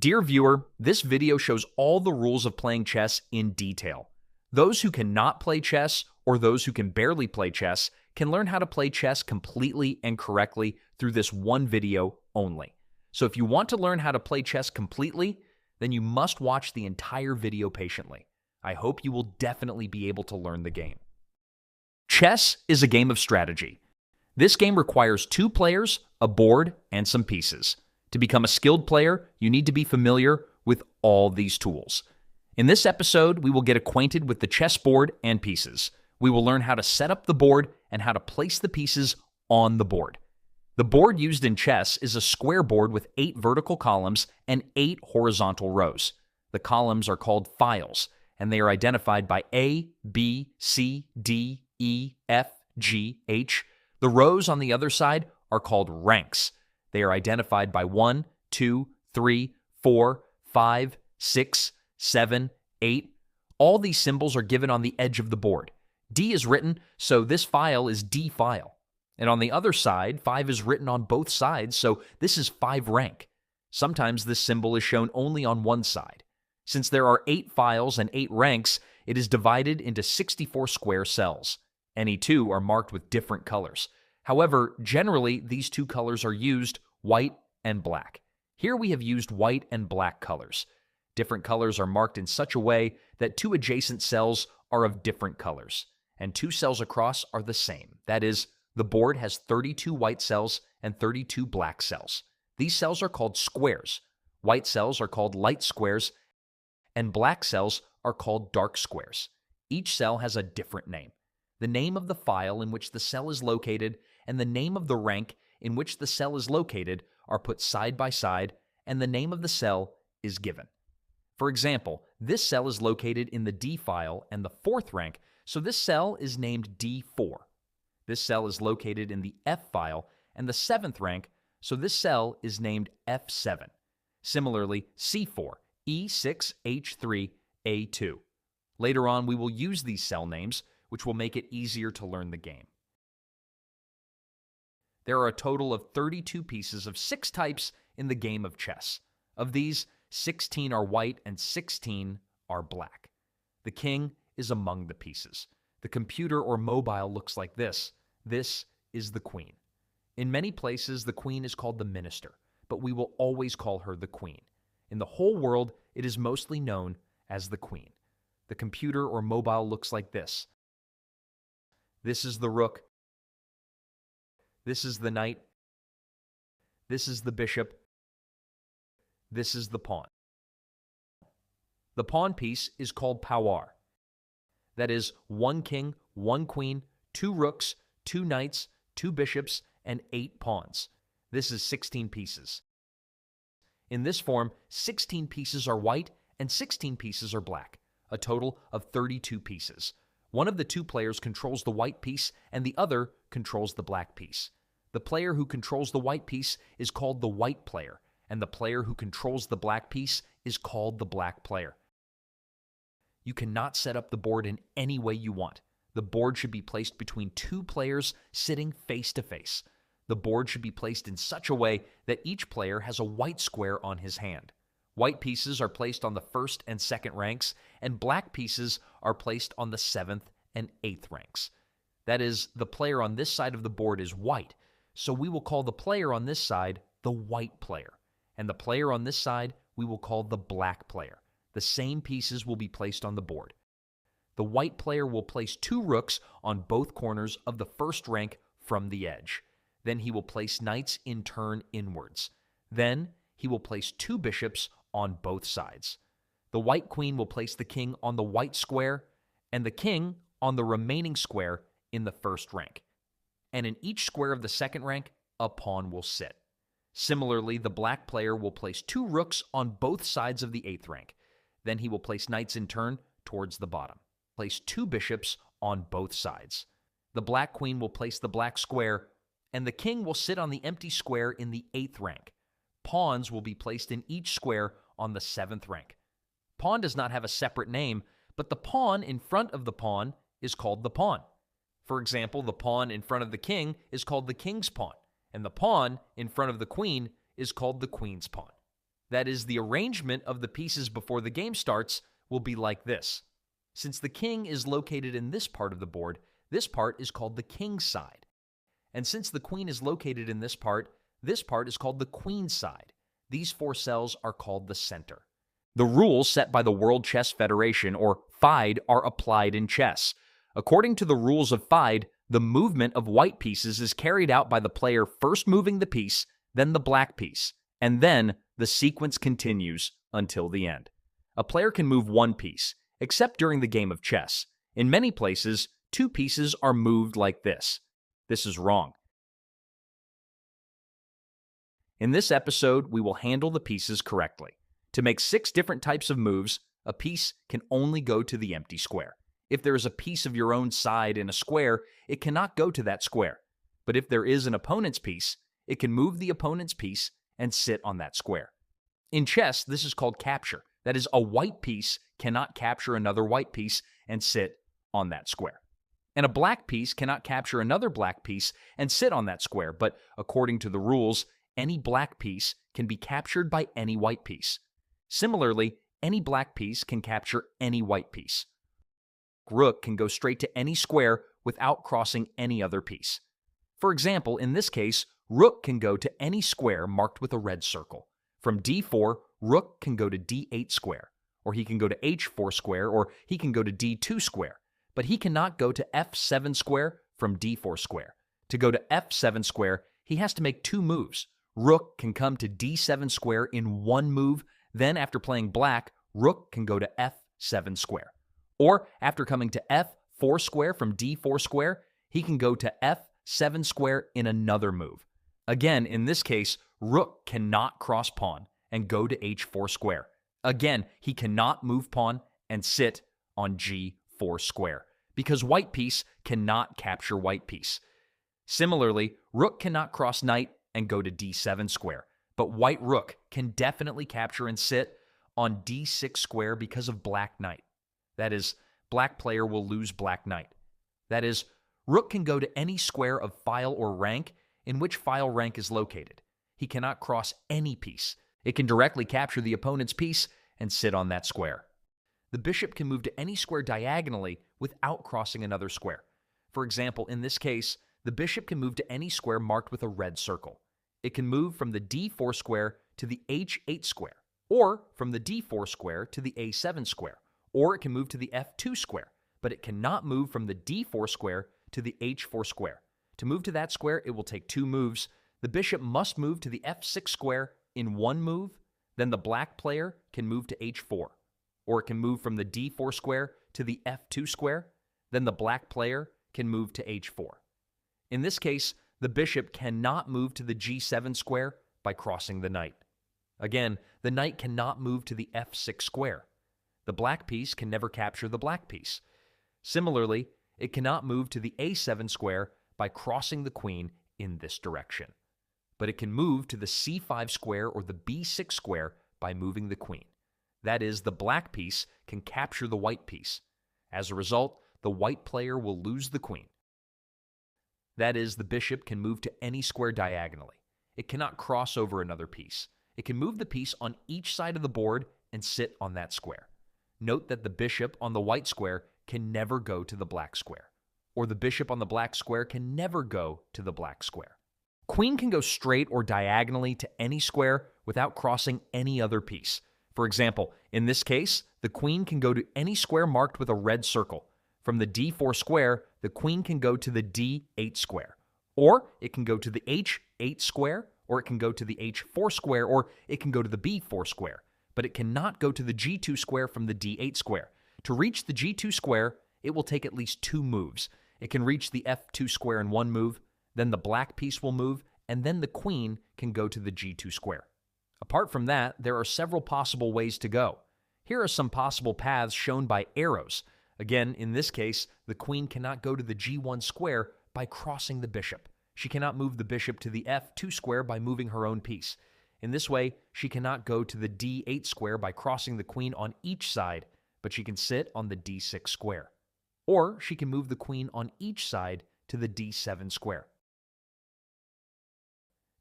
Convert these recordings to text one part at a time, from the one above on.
Dear viewer, this video shows all the rules of playing chess in detail. Those who cannot play chess, or those who can barely play chess, can learn how to play chess completely and correctly through this one video only. So if you want to learn how to play chess completely, then you must watch the entire video patiently. I hope you will definitely be able to learn the game. Chess is a game of strategy. This game requires 2 players, a board, and some pieces. To become a skilled player, you need to be familiar with all these tools. In this episode, we will get acquainted with the chessboard and pieces. We will learn how to set up the board and how to place the pieces on the board. The board used in chess is a square board with 8 vertical columns and 8 horizontal rows. The columns are called files, and they are identified by A, B, C, D, E, F, G, H. The rows on the other side are called ranks. They are identified by 1, 2, 3, 4, 5, 6, 7, 8. All these symbols are given on the edge of the board. D is written, so this file is D file. And on the other side, 5 is written on both sides, so this is 5 rank. Sometimes this symbol is shown only on one side. Since there are 8 files and 8 ranks, it is divided into 64 square cells. Any 2 are marked with different colors. However, generally, these 2 colors are used, white and black. Here we have used white and black colors. Different colors are marked in such a way that 2 adjacent cells are of different colors, and 2 cells across are the same. That is, the board has 32 white cells and 32 black cells. These cells are called squares. White cells are called light squares, and black cells are called dark squares. Each cell has a different name. The name of the file in which the cell is located and the name of the rank in which the cell is located are put side by side, and the name of the cell is given. For example, this cell is located in the D file and the 4th rank, so this cell is named D4. This cell is located in the F file and the 7th rank, so this cell is named F7. Similarly, C4, E6, H3, A2. Later on, we will use these cell names, which will make it easier to learn the game. There are a total of 32 pieces of 6 types in the game of chess. Of these, 16 are white and 16 are black. The king is among the pieces. The computer or mobile looks like this. This is the queen. In many places, the queen is called the minister, but we will always call her the queen. In the whole world, it is mostly known as the queen. The computer or mobile looks like this. This is the rook. This is the knight. This is the bishop. This is the pawn. The pawn piece is called power. That is 1 king, 1 queen, 2 rooks, 2 knights, 2 bishops, and 8 pawns. This is 16 pieces. In this form, 16 pieces are white and 16 pieces are black, a total of 32 pieces. One of the 2 players controls the white piece and the other controls the black piece. The player who controls the white piece is called the white player, and the player who controls the black piece is called the black player. You cannot set up the board in any way you want. The board should be placed between 2 players sitting face to face. The board should be placed in such a way that each player has a white square on his hand. White pieces are placed on the 1st and 2nd ranks, and black pieces are placed on the 7th and 8th ranks. That is, the player on this side of the board is white, so we will call the player on this side the white player, and the player on this side we will call the black player. The same pieces will be placed on the board. The white player will place 2 rooks on both corners of the 1st rank from the edge. Then he will place knights in turn inwards. Then he will place 2 bishops on both sides. The white queen will place the king on the white square and the king on the remaining square in the 1st rank. And in each square of the 2nd rank, a pawn will sit. Similarly, the black player will place 2 rooks on both sides of the 8th rank. Then he will place knights in turn towards the bottom. Place 2 bishops on both sides. The black queen will place the black square, and the king will sit on the empty square in the 8th rank. Pawns will be placed in each square on the 7th rank. Pawn does not have a separate name, but the pawn in front of the pawn is called the pawn. For example, the pawn in front of the king is called the king's pawn, and the pawn in front of the queen is called the queen's pawn. That is, the arrangement of the pieces before the game starts will be like this. Since the king is located in this part of the board, this part is called the king's side. And since the queen is located in this part is called the queen's side. These 4 cells are called the center. The rules set by the World Chess Federation, or FIDE, are applied in chess. According to the rules of FIDE, the movement of white pieces is carried out by the player first moving the piece, then the black piece, and then the sequence continues until the end. A player can move 1 piece, except during the game of chess. In many places, 2 pieces are moved like this. This is wrong. In this episode, we will handle the pieces correctly. To make 6 different types of moves, a piece can only go to the empty square. If there is a piece of your own side in a square, it cannot go to that square. But if there is an opponent's piece, it can move the opponent's piece and sit on that square. In chess, this is called capture. That is, a white piece cannot capture another white piece and sit on that square. And a black piece cannot capture another black piece and sit on that square, but according to the rules, any black piece can be captured by any white piece. Similarly, any black piece can capture any white piece. Rook can go straight to any square without crossing any other piece. For example, in this case, rook can go to any square marked with a red circle. From d4, rook can go to d8 square, or he can go to h4 square, or he can go to d2 square. But he cannot go to f7 square from d4 square. To go to f7 square, he has to make 2 moves. Rook can come to d7 square in 1 move, then after playing black, rook can go to f7 square. Or after coming to f4 square from d4 square, he can go to f7 square in another move. Again, in this case, rook cannot cross pawn and go to h4 square. Again, he cannot move pawn and sit on g4 square, because white piece cannot capture white piece. Similarly, rook cannot cross knight and go to d7 square, but white rook can definitely capture and sit on d6 square because of black knight. That is, black player will lose black knight. That is, rook can go to any square of file or rank in which file rank is located. He cannot cross any piece. It can directly capture the opponent's piece and sit on that square. The bishop can move to any square diagonally without crossing another square. For example, in this case, the bishop can move to any square marked with a red circle. It can move from the d4 square to the h8 square, or from the d4 square to the a7 square, or it can move to the f2 square, but it cannot move from the d4 square to the h4 square. To move to that square, it will take 2 moves. The bishop must move to the f6 square in 1 move, then the black player can move to h4, or it can move from the d4 square to the f2 square, then the black player can move to h4. In this case, the bishop cannot move to the g7 square by crossing the knight. Again, the knight cannot move to the f6 square. The black piece can never capture the black piece. Similarly, it cannot move to the a7 square by crossing the queen in this direction. But it can move to the c5 square or the b6 square by moving the queen. That is, the black piece can capture the white piece. As a result, the white player will lose the queen. That is, the bishop can move to any square diagonally. It cannot cross over another piece. It can move the piece on each side of the board and sit on that square. Note that the bishop on the white square can never go to the black square, or the bishop on the black square can never go to the black square. Queen can go straight or diagonally to any square without crossing any other piece. For example, in this case, the queen can go to any square marked with a red circle. From the d4 square, the queen can go to the d8 square, or it can go to the h8 square, or it can go to the h4 square, or it can go to the b4 square. But it cannot go to the g2 square from the d8 square. To reach the g2 square, it will take at least 2 moves. It can reach the f2 square in 1 move, then the black piece will move, and then the queen can go to the g2 square. Apart from that, there are several possible ways to go. Here are some possible paths shown by arrows. Again, in this case, the queen cannot go to the g1 square by crossing the bishop. She cannot move the bishop to the f2 square by moving her own piece. In this way, she cannot go to the d8 square by crossing the queen on each side, but she can sit on the d6 square. Or she can move the queen on each side to the d7 square.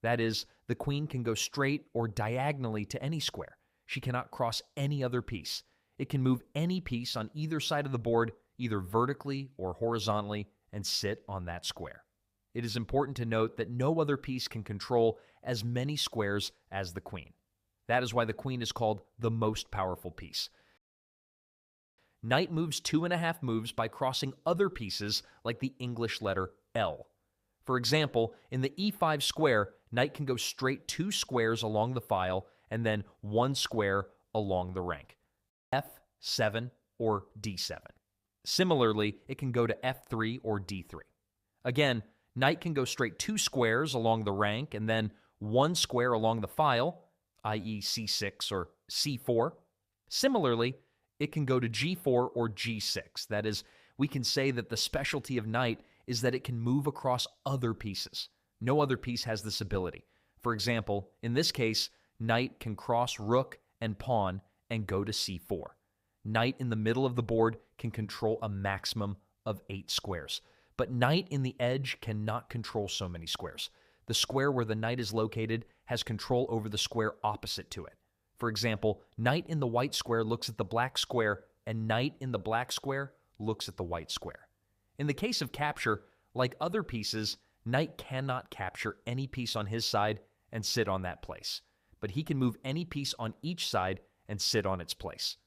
That is, the queen can go straight or diagonally to any square. She cannot cross any other piece. It can move any piece on either side of the board, either vertically or horizontally, and sit on that square. It is important to note that no other piece can control as many squares as the queen. That is why the queen is called the most powerful piece. Knight moves 2.5 moves by crossing other pieces like the English letter L. For example, in the E5 square, knight can go straight 2 squares along the file and then 1 square along the rank. F7 or D7. Similarly, it can go to F3 or D3. Again, knight can go straight 2 squares along the rank and then 1 square along the file, i.e. C6 or C4. Similarly, it can go to G4 or G6. That is, we can say that the specialty of knight is that it can move across other pieces. No other piece has this ability. For example, in this case, knight can cross rook and pawn and go to C4. Knight in the middle of the board can control a maximum of 8 squares. But knight in the edge cannot control so many squares. The square where the knight is located has control over the square opposite to it. For example, knight in the white square looks at the black square, and knight in the black square looks at the white square. In the case of capture, like other pieces, knight cannot capture any piece on his side and sit on that place, but he can move any piece on each side and sit on its place.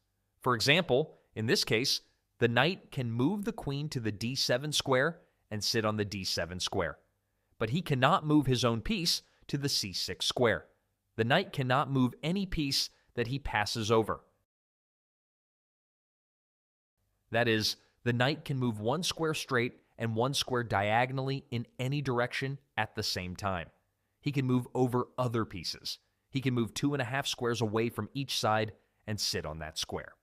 For example, in this case, the knight can move the queen to the D7 square and sit on the D7 square, but he cannot move his own piece to the C6 square. The knight cannot move any piece that he passes over. That is, the knight can move 1 square straight and 1 square diagonally in any direction at the same time. He can move over other pieces. He can move 2.5 squares away from each side and sit on that square.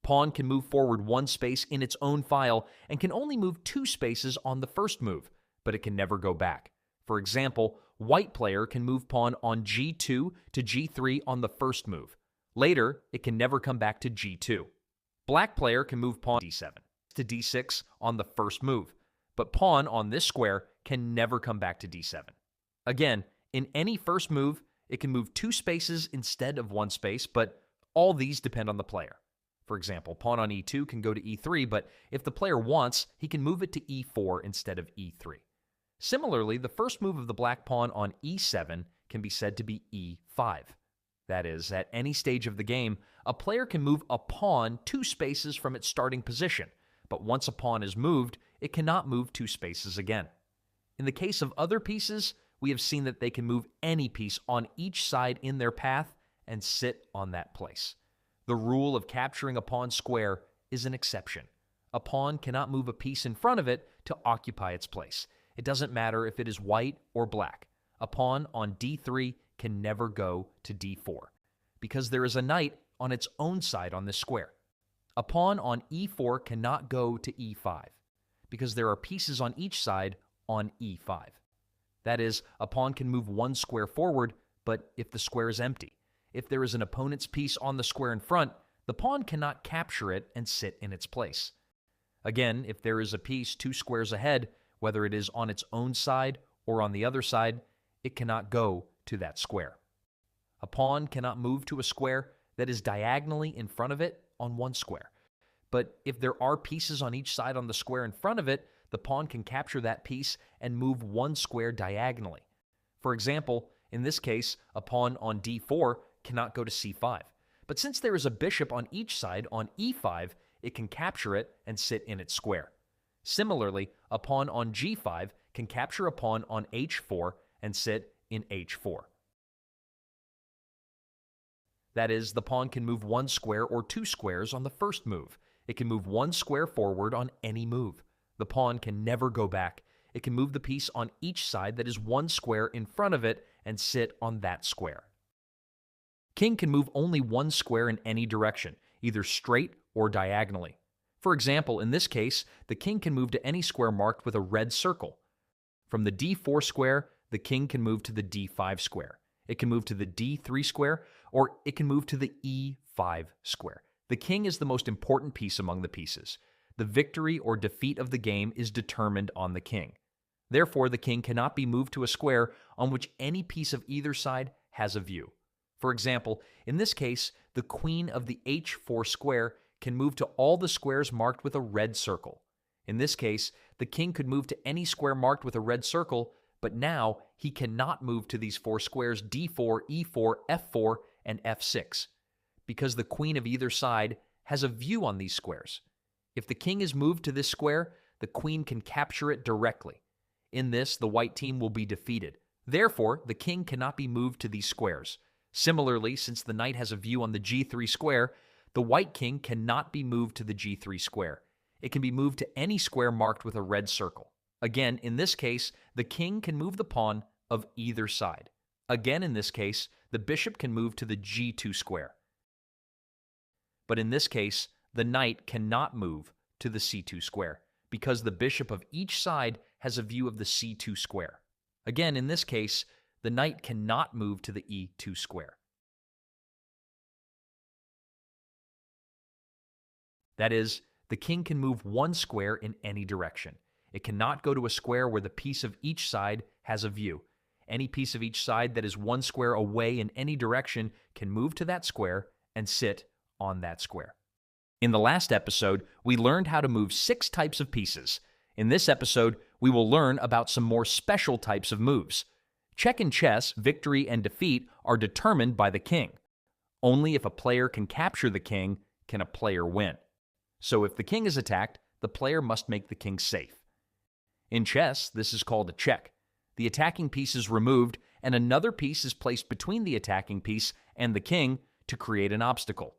Pawn can move forward 1 space in its own file and can only move 2 spaces on the first move, but it can never go back. For example, white player can move pawn on G2 to G3 on the first move. Later, it can never come back to G2. Black player can move pawn D7 to D6 on the first move, but pawn on this square can never come back to D7. Again, in any first move, it can move 2 spaces instead of 1 space, but all these depend on the player. For example, pawn on E2 can go to E3, but if the player wants, he can move it to E4 instead of E3. Similarly, the first move of the black pawn on E7 can be said to be E5. That is, at any stage of the game, a player can move a pawn 2 spaces from its starting position, but once a pawn is moved, it cannot move 2 spaces again. In the case of other pieces, we have seen that they can move any piece on each side in their path and sit on that place. The rule of capturing a pawn square is an exception. A pawn cannot move a piece in front of it to occupy its place. It doesn't matter if it is white or black. A pawn on D3 can never go to D4 because there is a knight on its own side on this square. A pawn on E4 cannot go to E5 because there are pieces on each side on E5. That is, a pawn can move 1 square forward, but if the square is empty. If there is an opponent's piece on the square in front, the pawn cannot capture it and sit in its place. Again, if there is a piece 2 squares ahead, whether it is on its own side or on the other side, it cannot go to that square. A pawn cannot move to a square that is diagonally in front of it on 1 square. But if there are pieces on each side on the square in front of it, the pawn can capture that piece and move 1 square diagonally. For example, in this case, a pawn on D4 cannot go to C5. But since there is a bishop on each side on E5, it can capture it and sit in its square. Similarly, a pawn on G5 can capture a pawn on H4 and sit in H4. That is, the pawn can move 1 square or 2 squares on the first move. It can move 1 square forward on any move. The pawn can never go back. It can move the piece on each side that is 1 square in front of it and sit on that square. King can move only 1 square in any direction, either straight or diagonally. For example, in this case, the king can move to any square marked with a red circle. From the D4 square, the king can move to the D5 square. It can move to the D3 square, or it can move to the E5 square. The king is the most important piece among the pieces. The victory or defeat of the game is determined on the king. Therefore, the king cannot be moved to a square on which any piece of either side has a view. For example, in this case, the queen of the h4 square can move to all the squares marked with a red circle. In this case, the king could move to any square marked with a red circle, but now he cannot move to these four squares d4, e4, f4, and f6, because the queen of either side has a view on these squares. If the king is moved to this square, the queen can capture it directly. In this, the white team will be defeated. Therefore, the king cannot be moved to these squares. Similarly, since the knight has a view on the g3 square, the white king cannot be moved to the g3 square. It can be moved to any square marked with a red circle. Again, in this case, the king can move the pawn of either side. Again, in this case, the bishop can move to the g2 square. But in this case, the knight cannot move to the c2 square, because the bishop of each side has a view of the c2 square. Again, in this case, the knight cannot move to the e2 square. That is, the king can move one square in any direction. It cannot go to a square where the piece of each side has a view. Any piece of each side that is one square away in any direction can move to that square and sit on that square. In the last episode, we learned how to move 6 types of pieces. In this episode, we will learn about some more special types of moves. Check in chess, victory and defeat are determined by the king. Only if a player can capture the king can a player win. So if the king is attacked, the player must make the king safe. In chess, this is called a check. The attacking piece is removed, and another piece is placed between the attacking piece and the king to create an obstacle.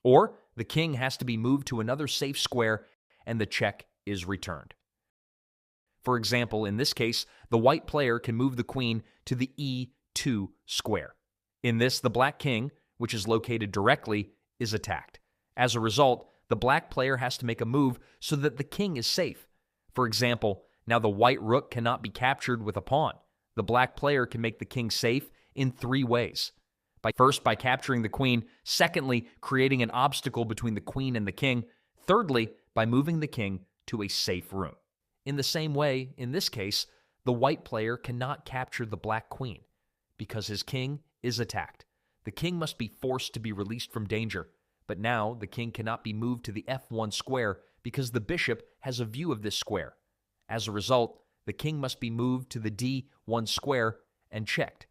Or the king has to be moved to another safe square, and the check is returned. For example, in this case, the white player can move the queen to the e2 square. In this, the black king, which is located directly, is attacked. As a result, the black player has to make a move so that the king is safe. For example, now the white rook cannot be captured with a pawn. The black player can make the king safe in 3 ways. First, by capturing the queen. Secondly, creating an obstacle between the queen and the king. Thirdly, by moving the king to a safe room. In the same way, in this case, the white player cannot capture the black queen because his king is attacked. The king must be forced to be released from danger. But now the king cannot be moved to the f1 square because the bishop has a view of this square. As a result, the king must be moved to the d1 square and checked.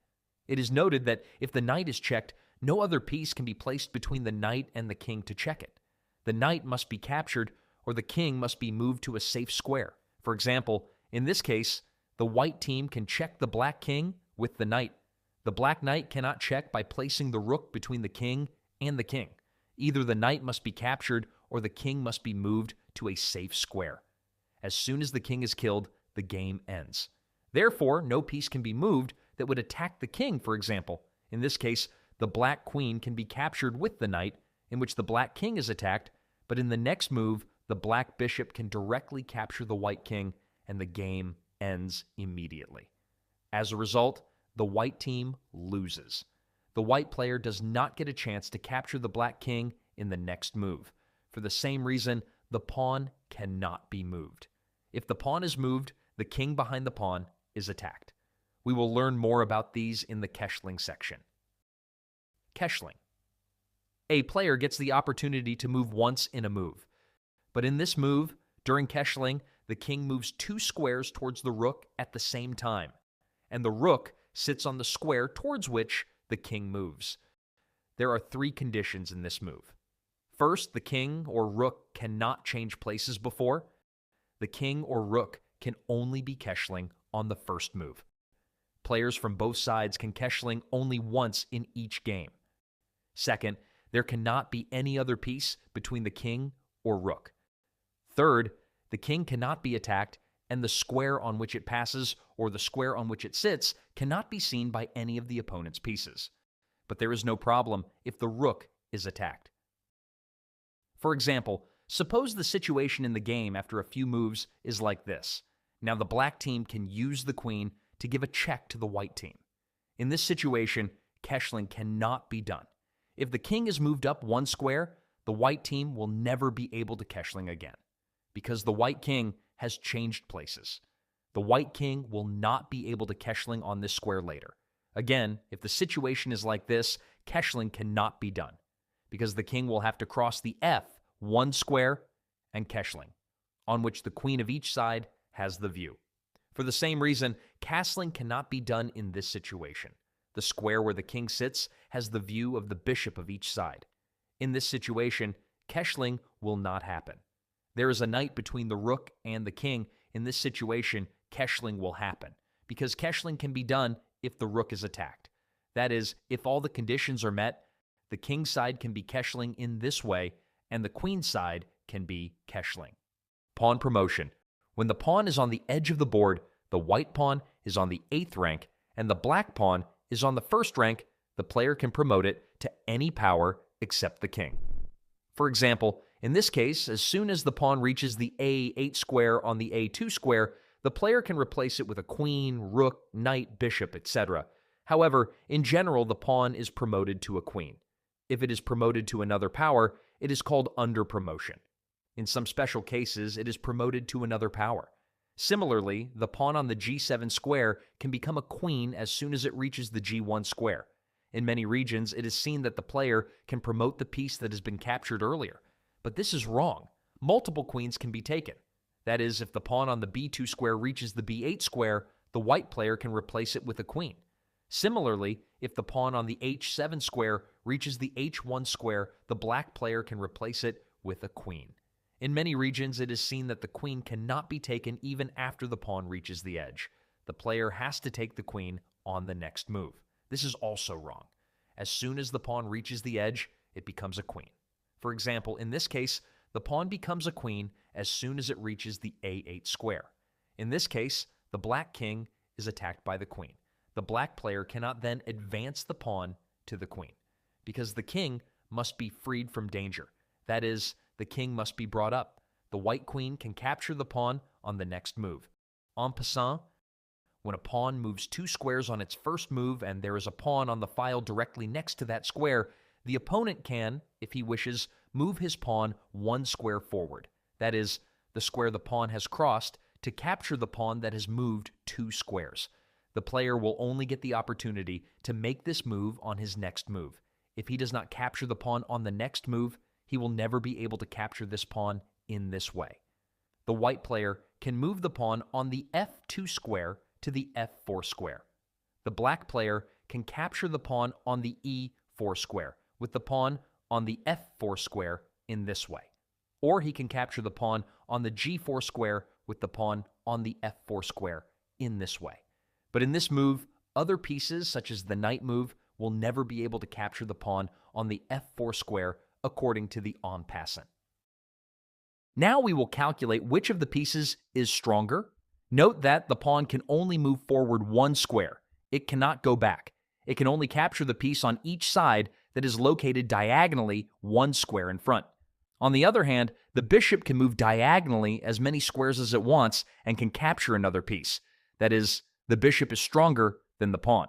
It is noted that if the knight is checked, no other piece can be placed between the knight and the king to check it. The knight must be captured, or the king must be moved to a safe square. For example, in this case, the white team can check the black king with the knight. The black knight cannot check by placing the rook between the king and the king. Either the knight must be captured or the king must be moved to a safe square. As soon as the king is killed, the game ends. Therefore, no piece can be moved that would attack the king, for example. In this case, the black queen can be captured with the knight, in which the black king is attacked, but in the next move, the black bishop can directly capture the white king, and the game ends immediately. As a result, the white team loses. The white player does not get a chance to capture the black king in the next move. For the same reason, the pawn cannot be moved. If the pawn is moved, the king behind the pawn is attacked. We will learn more about these in the Keshling section. Keshling. A player gets the opportunity to move once in a move. But in this move, during Keshling, the king moves 2 squares towards the rook at the same time, and the rook sits on the square towards which the king moves. There are 3 conditions in this move. First, the king or rook cannot change places before. The king or rook can only be Keshling on the first move. Players from both sides can Keshling only once in each game. Second, there cannot be any other piece between the king or rook. Third, the king cannot be attacked, and the square on which it passes or the square on which it sits cannot be seen by any of the opponent's pieces. But there is no problem if the rook is attacked. For example, suppose the situation in the game after a few moves is like this. Now the black team can use the queen to give a check to the white team. In this situation, Keshling cannot be done. If the king is moved up 1 square, the white team will never be able to Keshling again, because the white king has changed places. The white king will not be able to Keshling on this square later. Again, if the situation is like this, Keshling cannot be done, because the king will have to cross the F1 square and Keshling, on which the queen of each side has the view. For the same reason, castling cannot be done in this situation. The square where the king sits has the view of the bishop of each side. In this situation, Keshling will not happen. There is a knight between the rook and the king. In this situation, Keshling will happen, because Keshling can be done if the rook is attacked. That is, if all the conditions are met, the king's side can be Keshling in this way, and the queen's side can be Keshling. Pawn promotion. When the pawn is on the edge of the board, the white pawn is on the 8th rank, and the black pawn is on the 1st rank. The player can promote it to any power except the king. For example, in this case, as soon as the pawn reaches the A8 square on the A2 square, the player can replace it with a queen, rook, knight, bishop, etc. However, in general, the pawn is promoted to a queen. If it is promoted to another power, it is called under promotion. In some special cases, it is promoted to another power. Similarly, the pawn on the G7 square can become a queen as soon as it reaches the G1 square. In many regions, it is seen that the player can promote the piece that has been captured earlier. But this is wrong. Multiple queens can be taken. That is, if the pawn on the B2 square reaches the B8 square, the white player can replace it with a queen. Similarly, if the pawn on the H7 square reaches the H1 square, the black player can replace it with a queen. In many regions, it is seen that the queen cannot be taken even after the pawn reaches the edge. The player has to take the queen on the next move. This is also wrong. As soon as the pawn reaches the edge, it becomes a queen. For example, in this case, the pawn becomes a queen as soon as it reaches the A8 square. In this case, the black king is attacked by the queen. The black player cannot then advance the pawn to the queen, because the king must be freed from danger. That is, the king must be brought up. The white queen can capture the pawn on the next move. En passant, when a pawn moves 2 squares on its first move and there is a pawn on the file directly next to that square, the opponent can, if he wishes, move his pawn 1 square forward. That is, the square the pawn has crossed, to capture the pawn that has moved 2 squares. The player will only get the opportunity to make this move on his next move. If he does not capture the pawn on the next move, he will never be able to capture this pawn in this way. The white player can move the pawn on the F2 square to the F4 square. The black player can capture the pawn on the E4 square, with the pawn on the F4 square in this way. Or he can capture the pawn on the G4 square with the pawn on the F4 square in this way. But in this move, other pieces, such as the knight move, will never be able to capture the pawn on the F4 square according to the en passant. Now we will calculate which of the pieces is stronger. Note that the pawn can only move forward 1 square. It cannot go back. It can only capture the piece on each side that is located diagonally 1 square in front. On the other hand, the bishop can move diagonally as many squares as it wants and can capture another piece. That is, the bishop is stronger than the pawn.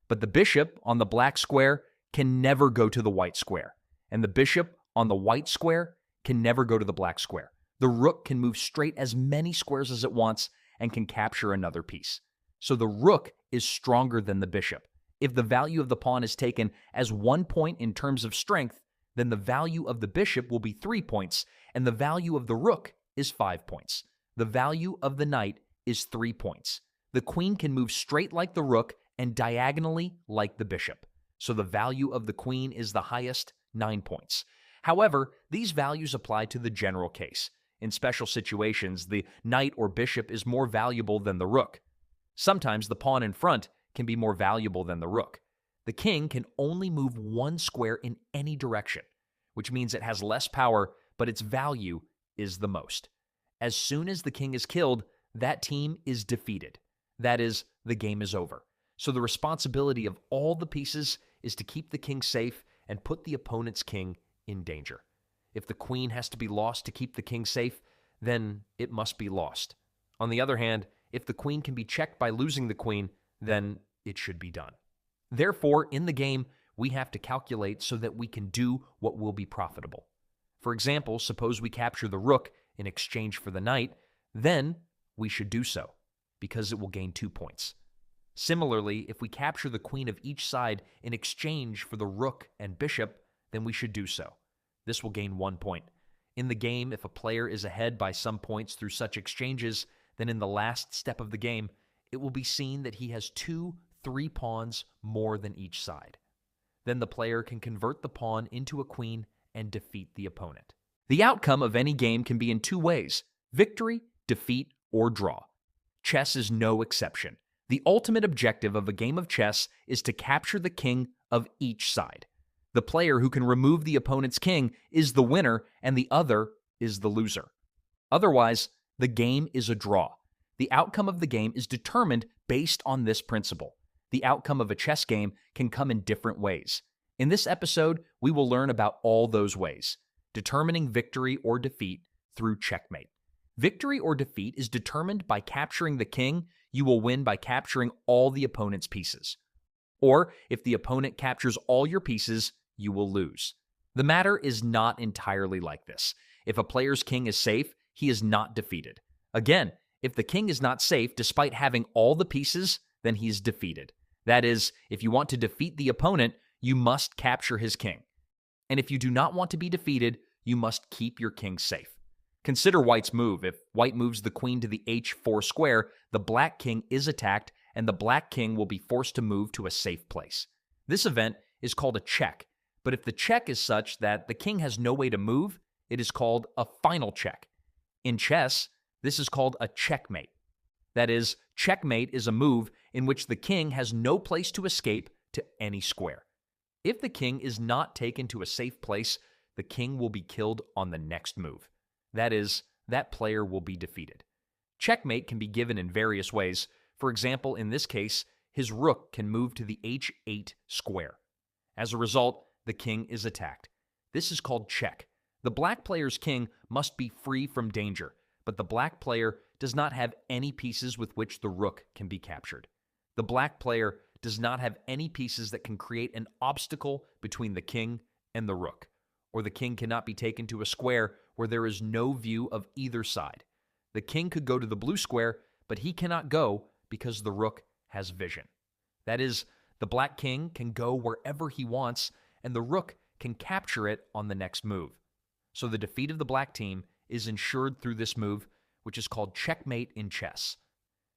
But the bishop on the black square can never go to the white square, and the bishop on the white square can never go to the black square. The rook can move straight as many squares as it wants and can capture another piece. So the rook is stronger than the bishop. If the value of the pawn is taken as 1 point in terms of strength, then the value of the bishop will be 3 points, and the value of the rook is 5 points. The value of the knight is 3 points. The queen can move straight like the rook and diagonally like the bishop. So the value of the queen is the highest, 9 points. However, these values apply to the general case. In special situations, the knight or bishop is more valuable than the rook. Sometimes the pawn in front can be more valuable than the rook. The king can only move 1 square in any direction, which means it has less power, but its value is the most. As soon as the king is killed, that team is defeated. That is, the game is over. So the responsibility of all the pieces is to keep the king safe and put the opponent's king in danger. If the queen has to be lost to keep the king safe, then it must be lost. On the other hand, if the queen can be checked by losing the queen, then it should be done. Therefore, in the game, we have to calculate so that we can do what will be profitable. For example, suppose we capture the rook in exchange for the knight, then we should do so. because it will gain 2 points. Similarly, if we capture the queen of each side in exchange for the rook and bishop, then we should do so. This will gain 1 point. In the game, if a player is ahead by some points through such exchanges, then in the last step of the game, it will be seen that he has 2 3 pawns more than each side. Then the player can convert the pawn into a queen and defeat the opponent. The outcome of any game can be in 2 ways: victory, defeat, or draw. Chess is no exception. The ultimate objective of a game of chess is to capture the king of each side. The player who can remove the opponent's king is the winner, and the other is the loser. Otherwise, the game is a draw. The outcome of the game is determined based on this principle. The outcome of a chess game can come in different ways. In this episode, we will learn about all those ways, determining victory or defeat through checkmate. Victory or defeat is determined by capturing the king. You will win by capturing all the opponent's pieces. Or, if the opponent captures all your pieces, you will lose. The matter is not entirely like this. If a player's king is safe, he is not defeated. Again, if the king is not safe despite having all the pieces, then he is defeated. That is, if you want to defeat the opponent, you must capture his king. And if you do not want to be defeated, you must keep your king safe. Consider white's move. If white moves the queen to the h4 square, the black king is attacked, and the black king will be forced to move to a safe place. This event is called a check, but if the check is such that the king has no way to move, it is called a final check. In chess, this is called a checkmate. That is, checkmate is a move in which the king has no place to escape to any square. If the king is not taken to a safe place, the king will be killed on the next move. That is, that player will be defeated. Checkmate can be given in various ways. For example, in this case, his rook can move to the h8 square. As a result, the king is attacked. This is called check. The black player's king must be free from danger, but the black player does not have any pieces with which the rook can be captured. The black player does not have any pieces that can create an obstacle between the king and the rook, or the king cannot be taken to a square where there is no view of either side. The king could go to the blue square, but he cannot go because the rook has vision. That is, the black king can go wherever he wants, and the rook can capture it on the next move. So the defeat of the black team is ensured through this move, which is called checkmate in chess.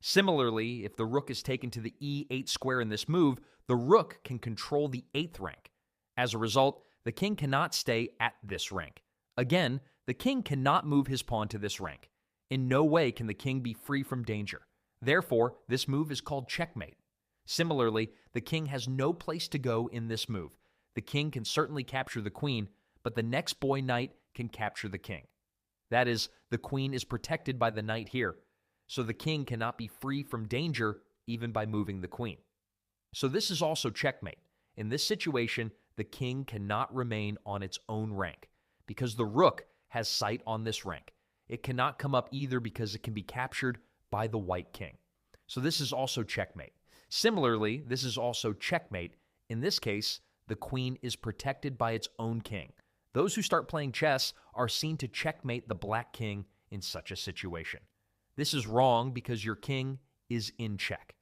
Similarly, if the rook is taken to the e8 square in this move, the rook can control the 8th rank. As a result, the king cannot stay at this rank. Again, the king cannot move his pawn to this rank. In no way can the king be free from danger. Therefore, this move is called checkmate. Similarly, the king has no place to go in this move. The king can certainly capture the queen, but the next boy knight can capture the king. That is, the queen is protected by the knight here, so the king cannot be free from danger even by moving the queen. So this is also checkmate. In this situation, the king cannot remain on its own rank, because the rook has sight on this rank. It cannot come up either because it can be captured by the white king. So this is also checkmate. Similarly, this is also checkmate. In this case, the queen is protected by its own king. Those who start playing chess are seen to checkmate the black king in such a situation. This is wrong because your king is in check.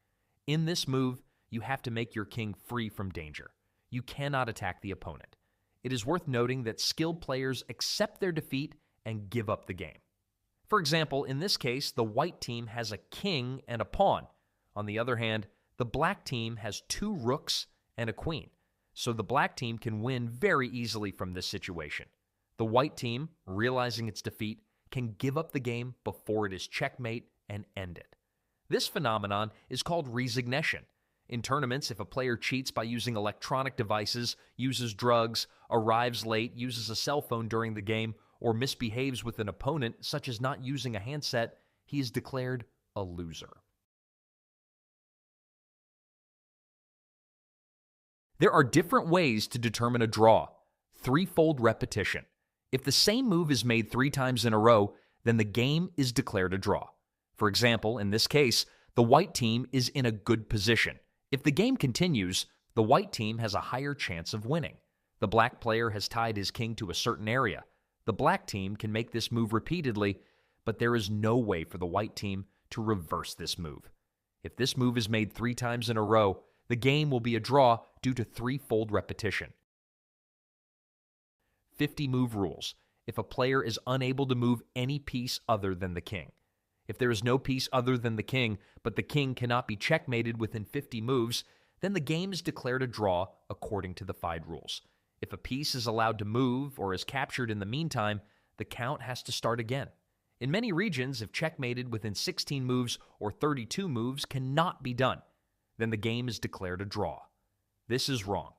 In this move, you have to make your king free from danger. You cannot attack the opponent. It is worth noting that skilled players accept their defeat and give up the game. For example, in this case, the white team has a king and a pawn. On the other hand, the black team has 2 rooks and a queen. So the black team can win very easily from this situation. The white team, realizing its defeat, can give up the game before it is checkmate and end it. This phenomenon is called resignation. In tournaments, if a player cheats by using electronic devices, uses drugs, arrives late, uses a cell phone during the game, or misbehaves with an opponent, such as not using a handset, he is declared a loser. There are different ways to determine a draw. Threefold repetition. If the same move is made 3 times in a row, then the game is declared a draw. For example, in this case, the white team is in a good position. If the game continues, the white team has a higher chance of winning. The black player has tied his king to a certain area. The black team can make this move repeatedly, but there is no way for the white team to reverse this move. If this move is made 3 times in a row, the game will be a draw due to threefold repetition. 50 move rules. If a player is unable to move any piece other than the king. If there is no piece other than the king, but the king cannot be checkmated within 50 moves, then the game is declared a draw according to the FIDE rules. If a piece is allowed to move or is captured in the meantime, the count has to start again. In many regions, if checkmated within 16 moves or 32 moves cannot be done, then the game is declared a draw. This is wrong.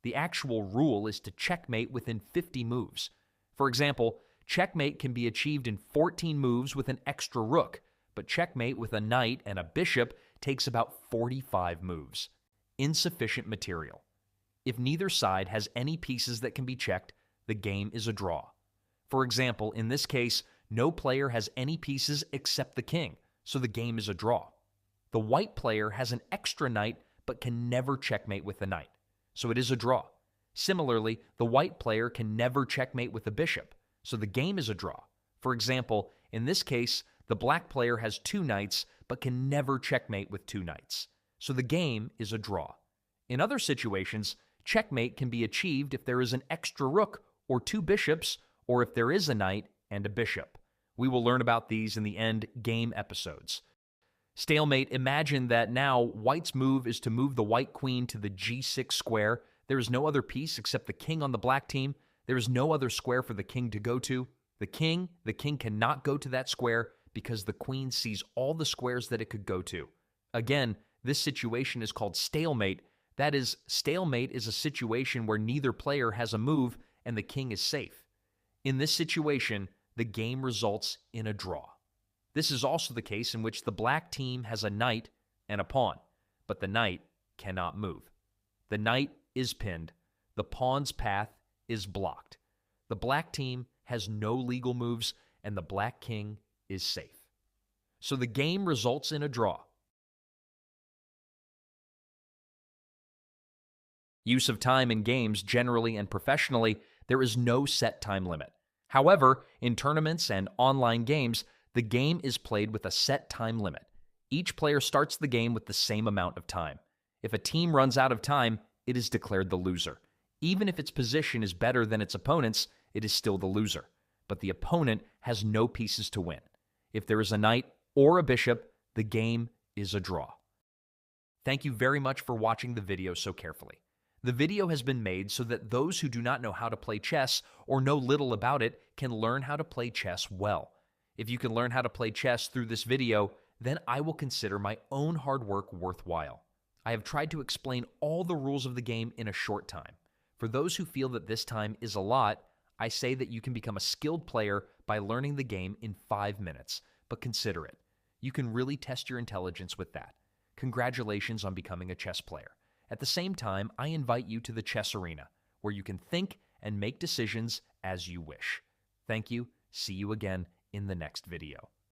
The actual rule is to checkmate within 50 moves. For example, checkmate can be achieved in 14 moves with an extra rook, but checkmate with a knight and a bishop takes about 45 moves. Insufficient material. If neither side has any pieces that can be checked, the game is a draw. For example, in this case, no player has any pieces except the king, so the game is a draw. The white player has an extra knight but can never checkmate with the knight, so it is a draw. Similarly, the white player can never checkmate with the bishop, so the game is a draw. For example, in this case, the black player has 2 knights but can never checkmate with 2 knights, so the game is a draw. In other situations, checkmate can be achieved if there is an extra rook or 2 bishops, or if there is a knight and a bishop. We will learn about these in the endgame episodes. Stalemate. Imagine that now white's move is to move the white queen to the g6 square. There is no other piece except the king on the black team. There is no other square for the king to go to. The king cannot go to that square because the queen sees all the squares that it could go to. Again, this situation is called stalemate. That is, stalemate is a situation where neither player has a move and the king is safe. In this situation, the game results in a draw. This is also the case in which the black team has a knight and a pawn, but the knight cannot move. The knight is pinned. The pawn's path is blocked. The black team has no legal moves, and the black king is safe. So the game results in a draw. Use of time in games, generally and professionally, there is no set time limit. However, in tournaments and online games, the game is played with a set time limit. Each player starts the game with the same amount of time. If a team runs out of time, it is declared the loser. Even if its position is better than its opponent's, it is still the loser. But the opponent has no pieces to win. If there is a knight or a bishop, the game is a draw. Thank you very much for watching the video so carefully. The video has been made so that those who do not know how to play chess or know little about it can learn how to play chess well. If you can learn how to play chess through this video, then I will consider my own hard work worthwhile. I have tried to explain all the rules of the game in a short time. For those who feel that this time is a lot, I say that you can become a skilled player by learning the game in 5 minutes, but consider it. You can really test your intelligence with that. Congratulations on becoming a chess player. At the same time, I invite you to the chess arena, where you can think and make decisions as you wish. Thank you. See you again in the next video.